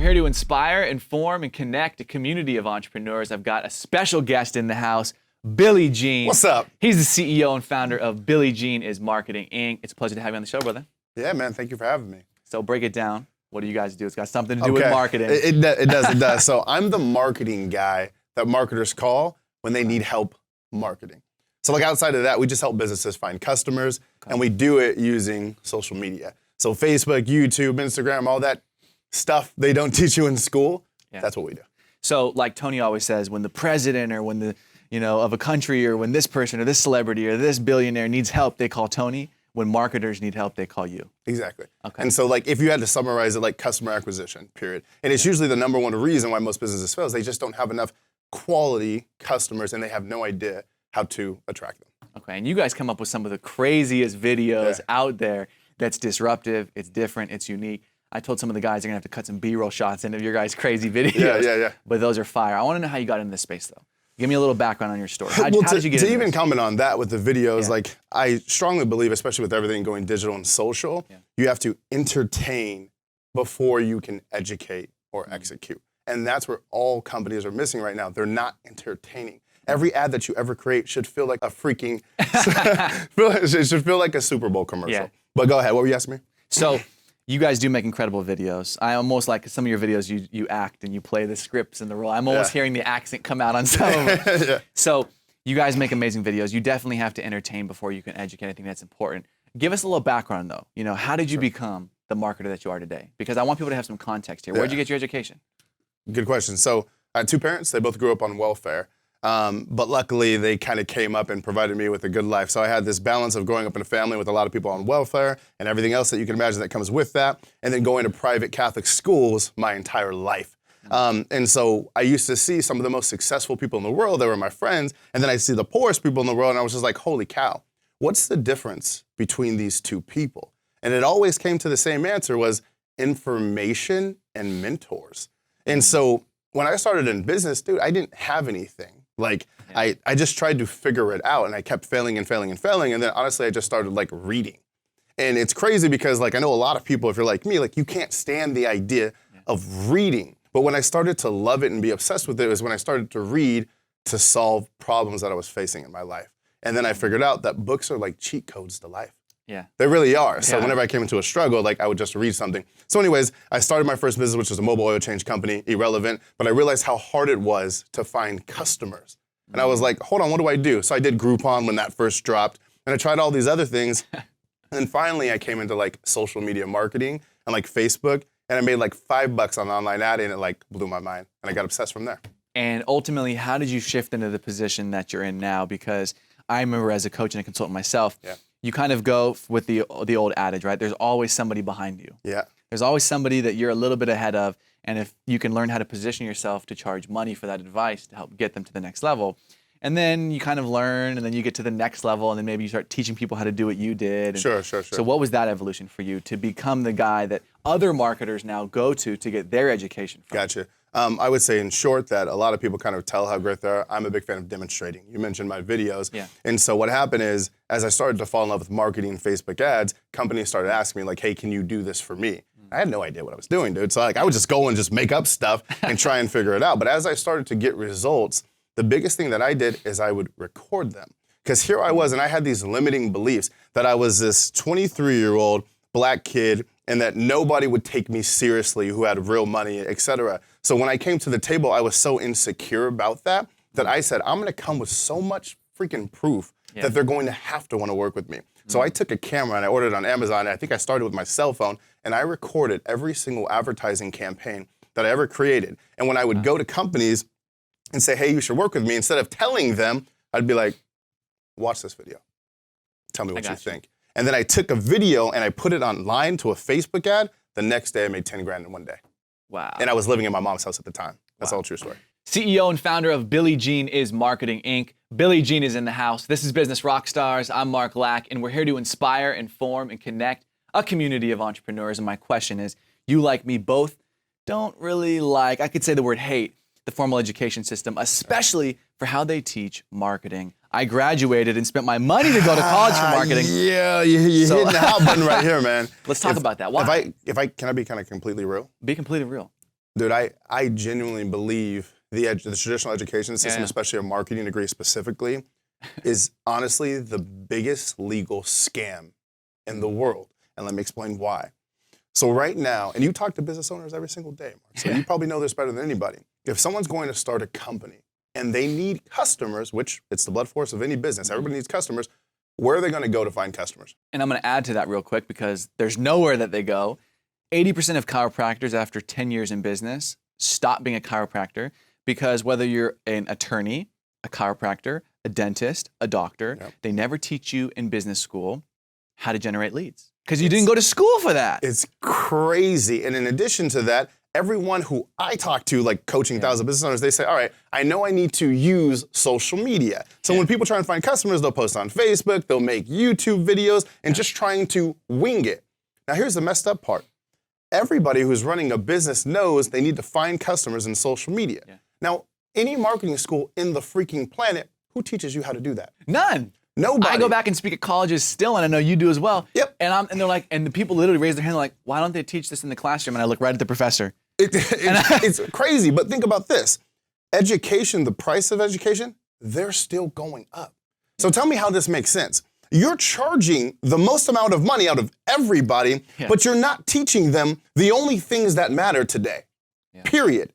here to inspire, inform, and connect a community of entrepreneurs. I've got a special guest in the house, Billy Jean. What's up? He's the CEO and founder of Billy Jean is Marketing, Inc. It's a pleasure to have you on the show, brother. Yeah, man. Thank you for having me. So break it down. What do you guys do? It's got something to do with marketing. It does. So I'm the marketing guy that marketers call when they need help marketing. So like outside of that, we just help businesses find customers, and we do it using social media. So Facebook, YouTube, Instagram, all that stuff they don't teach you in school, that's what we do. So like Tony always says, when the president or when the, of a country or when this person or this celebrity or this billionaire needs help, they call Tony. When marketers need help, they call you. Exactly. Okay. And so like if you had to summarize it, like customer acquisition, period. And it's usually the number one reason why most businesses fail is they just don't have enough quality customers and they have no idea how to attract them. Okay, and you guys come up with some of the craziest videos out there that's disruptive, it's different, it's unique. I told some of the guys they're gonna have to cut some B-roll shots into your guys' crazy videos. Yeah. But those are fire. I wanna know how you got into this space though. Give me a little background on your story. How did you get into To even this? comment on that with the videos, like I strongly believe, especially with everything going digital and social, you have to entertain before you can educate or execute. And that's where all companies are missing right now. They're not entertaining. Every ad that you ever create should feel like a freaking, it should feel like a Super Bowl commercial. Yeah. But go ahead, what were you asking me? So you guys do make incredible videos. I almost like some of your videos you act and you play the scripts and the role. I'm almost hearing the accent come out on some of them. So you guys make amazing videos. You definitely have to entertain before you can educate. I think that's important. Give us a little background though. How did you become the marketer that you are today? Because I want people to have some context here. Where'd you get your education? Good question. So I had two parents. They both grew up on welfare. But luckily, they kind of came up and provided me with a good life. So I had this balance of growing up in a family with a lot of people on welfare and everything else that you can imagine that comes with that, and then going to private Catholic schools my entire life. And so I used to see some of the most successful people in the world that were my friends, and then I see the poorest people in the world, and I was just like, holy cow, what's the difference between these two people? And it always came to the same answer, was information and mentors. And so when I started in business, dude, I didn't have anything. Like, I just tried to figure it out, and I kept failing and failing and failing, and then honestly, I just started like reading. And it's crazy because like I know a lot of people, if you're like me, like you can't stand the idea of reading. But when I started to love it and be obsessed with it was when I started to read to solve problems that I was facing in my life. And then I figured out that books are like cheat codes to life. Yeah. They really are. So whenever I came into a struggle, like I would just read something. So anyways, I started my first business, which was a mobile oil change company, irrelevant, but I realized how hard it was to find customers. And I was like, hold on, what do I do? So I did Groupon when that first dropped, and I tried all these other things. And then finally I came into like social media marketing and like Facebook, and I made like $5 on online ad, and it like blew my mind. And I got obsessed from there. And ultimately, how did you shift into the position that you're in now? Because I remember as a coach and a consultant myself, you kind of go with the old adage, right? There's always somebody behind you. Yeah. There's always somebody that you're a little bit ahead of, and if you can learn how to position yourself to charge money for that advice to help get them to the next level, and then you kind of learn, and then you get to the next level, and then maybe you start teaching people how to do what you did. Sure. So what was that evolution for you to become the guy that other marketers now go to get their education from? Gotcha. I would say in short that a lot of people kind of tell how great they are. I'm a big fan of demonstrating. You mentioned my videos. Yeah. And so what happened is, as I started to fall in love with marketing Facebook ads, companies started asking me like, hey, can you do this for me? I had no idea what I was doing, dude. So like I would just go and just make up stuff and try and figure it out. But as I started to get results, the biggest thing that I did is I would record them. Because here I was, and I had these limiting beliefs that I was this 23-year-old black kid and that nobody would take me seriously who had real money, et cetera. So when I came to the table, I was so insecure about that I said, I'm gonna come with so much freaking proof that they're going to have to wanna work with me. So I took a camera and I ordered it on Amazon, and I think I started with my cell phone, and I recorded every single advertising campaign that I ever created. And when I would go to companies and say, hey, you should work with me, instead of telling them, I'd be like, watch this video. Tell me what you think. And then I took a video and I put it online to a Facebook ad. The next day I made 10 grand in one day. Wow. And I was living in my mom's house at the time. That's all true story. CEO and founder of Billy Jean is Marketing, Inc. Billy Jean is in the house. This is Business Rockstars. I'm Mark Lack, and we're here to inspire, inform, and connect a community of entrepreneurs. And my question is, you like me both don't really like, I could say the word hate, the formal education system, especially for how they teach marketing. I graduated and spent my money to go to college for marketing. Yeah, you're hitting the hot button right here, man. Let's talk about that. Why? Can I be kind of completely real? Be completely real. Dude, I genuinely believe the traditional education system, especially a marketing degree specifically, is honestly the biggest legal scam in the world. And let me explain why. So right now, and you talk to business owners every single day, Mark, so you probably know this better than anybody. If someone's going to start a company and they need customers, which it's the blood force of any business, everybody needs customers, where are they going to go to find customers? And I'm going to add to that real quick because there's nowhere that they go. 80% of chiropractors after 10 years in business stop being a chiropractor because whether you're an attorney, a chiropractor, a dentist, a doctor, they never teach you in business school how to generate leads because you didn't go to school for that. It's crazy. And in addition to that, everyone who I talk to, like coaching thousands of business owners, they say, all right, I know I need to use social media. So when people try and find customers, they'll post on Facebook, they'll make YouTube videos, and just trying to wing it. Now here's the messed up part. Everybody who's running a business knows they need to find customers in social media. Now, any marketing school in the freaking planet, who teaches you how to do that? None. Nobody. I go back and speak at colleges still, and I know you do as well. Yep. And they're like, and the people literally raise their hand, like, why don't they teach this in the classroom? And I look right at the professor. It's crazy, but think about this. Education, the price of education, they're still going up. So tell me how this makes sense. You're charging the most amount of money out of everybody, but you're not teaching them the only things that matter today, period.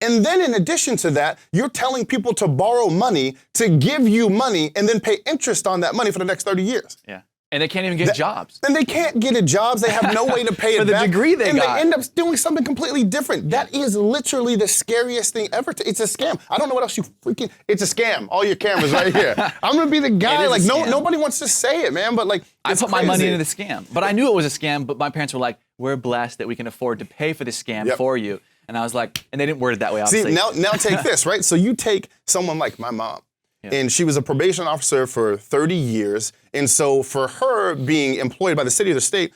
And then in addition to that, you're telling people to borrow money, to give you money, and then pay interest on that money for the next 30 years. Yeah. And they can't even get jobs. And they can't get a job. They have no way to pay it for the back. degree they and got. they end up doing something completely different. That is literally the scariest thing ever. It's a scam. I don't know what else you freaking. It's a scam. All your cameras right here. I'm gonna be the guy. Like nobody wants to say it, man. But like I put my money into the scam. But I knew it was a scam. But my parents were like, "We're blessed that we can afford to pay for the scam for you." And I was like, and they didn't word it that way. Obviously. See, now take this, right? So you take someone like my mom. And she was a probation officer for 30 years. And so for her being employed by the city or the state,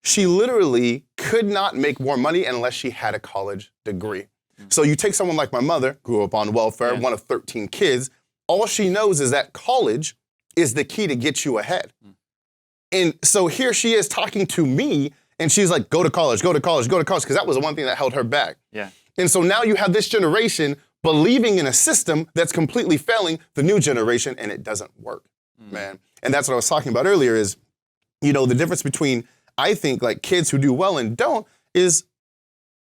she literally could not make more money unless she had a college degree. So you take someone like my mother, grew up on welfare, one of 13 kids, all she knows is that college is the key to get you ahead. And so here she is talking to me, and she's like, go to college, go to college, go to college, because that was the one thing that held her back. And so now you have this generation believing in a system that's completely failing the new generation, and it doesn't work, man. And that's what I was talking about earlier is, you know, the difference between, I think, like kids who do well and don't is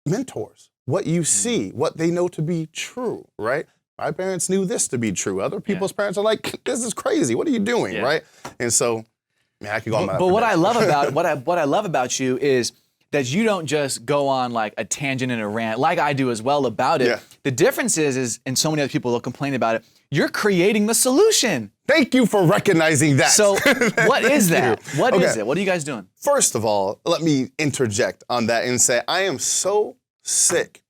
mentors. What you see, what they know to be true, right? My parents knew this to be true. Other people's parents are like, this is crazy. What are you doing, right? And so, man, I could go on my But what I love about what I love about you is that you don't just go on like a tangent and a rant like I do as well about it. The difference is, and so many other people will complain about it, you're creating the solution. Thank you for recognizing that. So what is that? What is it? What are you guys doing? First of all, let me interject on that and say I am so sick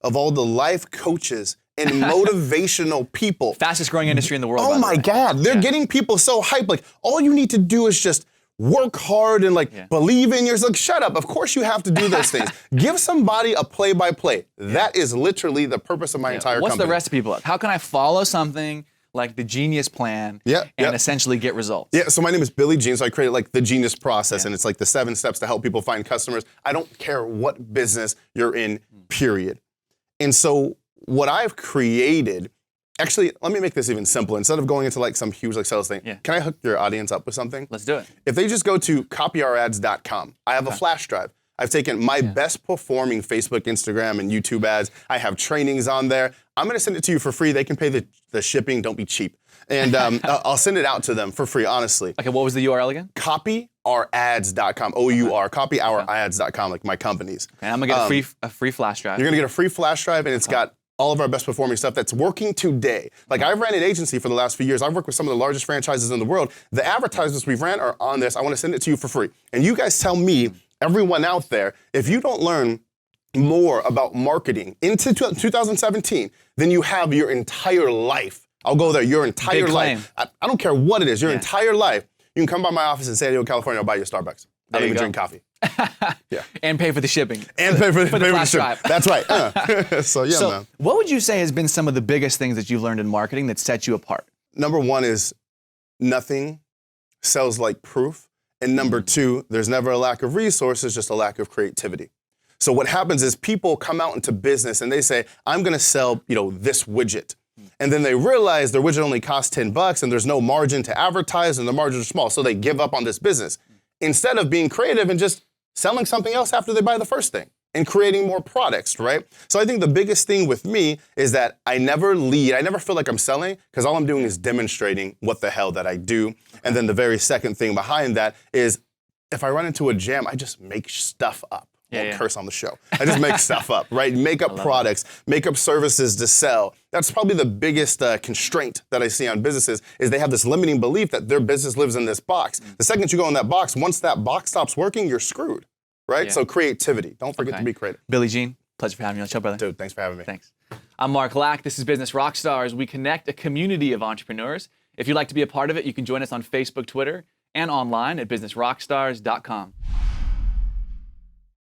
of all the life coaches and motivational people. Fastest growing industry in the world. Oh my God, they're getting people so hyped. Like all you need to do is just work hard and like believe in yourself. Like, shut up. Of course you have to do those things. Give somebody a play-by-play. That is literally the purpose of my entire company. What's the recipe book? How can I follow something like the Genius Plan and essentially get results? Yeah, so my name is Billy Jean, so I created like the Genius Process, and it's like the 7 steps to help people find customers. I don't care what business you're in, period. And so what I've created, actually, let me make this even simpler. Instead of going into like some huge like sales thing, can I hook your audience up with something? Let's do it. If they just go to copyourads.com, I have a flash drive. I've taken my best performing Facebook, Instagram, and YouTube ads. I have trainings on there. I'm gonna send it to you for free. They can pay the shipping, don't be cheap. And I'll send it out to them for free, honestly. Okay, what was the URL again? Copyourads.com, O-U-R, copyourads.com, like my company's. And I'm gonna get a free flash drive. You're gonna get a free flash drive, and it's got all of our best performing stuff that's working today. Like I've ran an agency for the last few years. I've worked with some of the largest franchises in the world. The advertisements we've ran are on this. I wanna send it to you for free. And you guys tell me, everyone out there, if you don't learn more about marketing into 2017 than you have your entire life, I'll go there, your entire life. I don't care what it is, your entire life. You can come by my office in San Diego, California, I'll buy you a Starbucks. I don't even drink coffee. And pay for the shipping. And pay for the flash shipping. drive. That's right. So man. What would you say has been some of the biggest things that you've learned in marketing that set you apart? Number one is nothing sells like proof. And number two, there's never a lack of resources, just a lack of creativity. So what happens is people come out into business and they say, I'm going to sell, this widget. And then they realize their widget only costs $10 and there's no margin to advertise and the margins are small. So they give up on this business instead of being creative and just selling something else after they buy the first thing and creating more products, right? So I think the biggest thing with me is that I never lead. I never feel like I'm selling because all I'm doing is demonstrating what the hell that I do. And then the very second thing behind that is if I run into a jam, I just make stuff up. Won't curse on the show. I just make stuff up, right? Make up products, make up services to sell. That's probably the biggest constraint that I see on businesses is they have this limiting belief that their business lives in this box. The second you go in that box, once that box stops working, you're screwed, right? Yeah. So creativity. Don't forget to be creative. Billie Jean, pleasure for having me on the show, brother. Dude, thanks for having me. Thanks. I'm Mark Lack. This is Business Rockstars. We connect a community of entrepreneurs. If you'd like to be a part of it, you can join us on Facebook, Twitter, and online at businessrockstars.com.